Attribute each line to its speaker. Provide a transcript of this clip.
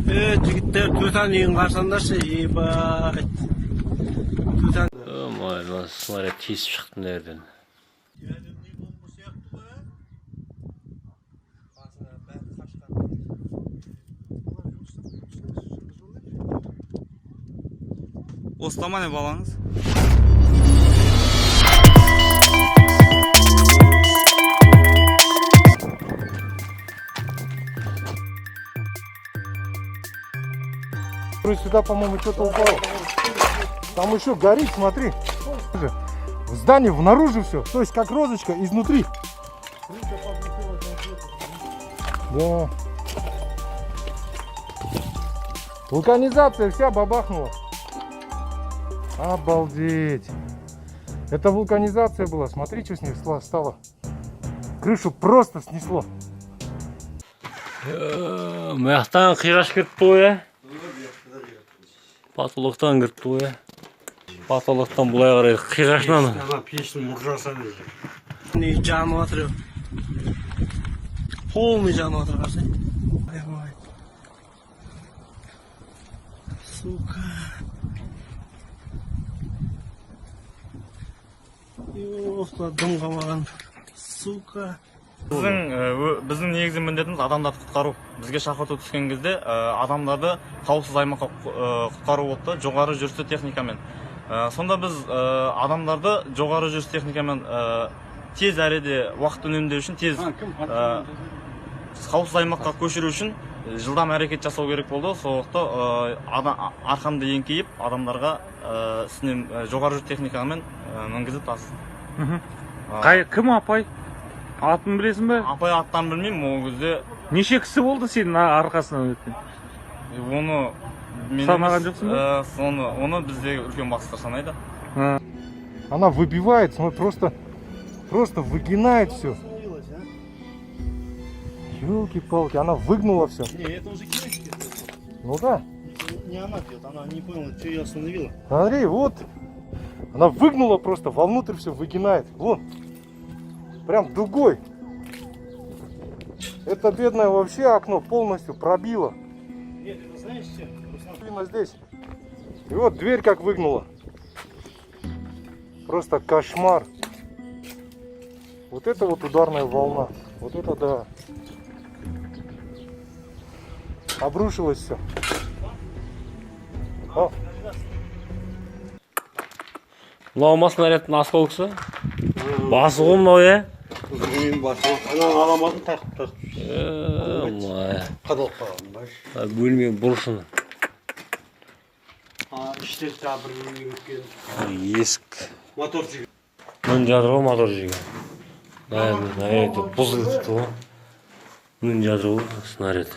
Speaker 1: Жігіттер төтан үйін қарсаңдаршы, ебай. Төтан.
Speaker 2: Ой, смотри, тесіп шықтым дәрден.
Speaker 3: Остама не балаңыз?
Speaker 4: Сюда, по-моему, что-то упало. Там еще горит, смотри. В здании внаружи все. То есть как розочка изнутри. Да. Вулканизация вся бабахнула. Обалдеть. Это вулканизация была. Смотри, что с ней стало. Крышу просто снесло.
Speaker 2: Маяқтан қиғаш кіріпті ғой, ә? Патологтан кіріпті ғой, ә? Патологтан бұлай қарай қиғашынан.
Speaker 1: Пештің мұржасы дейді. Не жанып атыр. Полный жанып атыр қарсы. Сука. Йоқта дым қамаған. Сука.
Speaker 3: Біздің негізгі міндетіміз адамдарды құтқару. Бізге шақырту түскен кезде адамдарды қауіпсіз аймаққа құтқару болды, жоғары жүрісті техникамен. Сонда біз адамдарды жоғары жүрісті техникамен тез әреде уақыт үнемдеу үшін, тез қауіпсіз аймаққа көшіру үшін жылдам әрекет жасау керек болды. Сондықтан арқамды еңкейіп, адамдарға жоғары жүрісті техникамен мінгізіп тастадым.
Speaker 5: Кім апай? Атын білесің бе?
Speaker 3: Апай аттан білмеймін, ол кезде.
Speaker 5: Неше кісі болды сенің арқасынан өткен?
Speaker 3: Оны
Speaker 5: санаған жоқсың ба?
Speaker 3: Оны бізде үлкен бастықтар санайды.
Speaker 4: Она выбивает, смотри, просто выгинает все. Ёлки-палки, она выгнула все.
Speaker 1: Не, это уже кинетики.
Speaker 4: Ну да.
Speaker 1: Не она бьет, она не поняла, что ее остановила.
Speaker 4: Смотри, вот. Она выгнула просто, вовнутрь все выгинает. Вон. Прям дугой. Это бедное вообще окно полностью пробило.
Speaker 1: Нет, это знаешь что?
Speaker 4: Именно здесь. И вот дверь как выгнула. Просто кошмар. Вот это вот ударная волна. Вот это да. Обрушилось все.
Speaker 2: Мынау ма снарядтың осколкысы? Басы ғой мынау, ә?
Speaker 1: Мен басы. Ана аламадын тақып. Қадалып қалған ба?
Speaker 2: Бөлме бұрышын.
Speaker 1: Іштер бір бөлмеге өткен.
Speaker 2: Есік.
Speaker 1: Мотор жүйе.
Speaker 2: Мын жатыр ғой мотор жүйе. Это бұзылып тұр ғой. Мын жатыр ғой снаряд.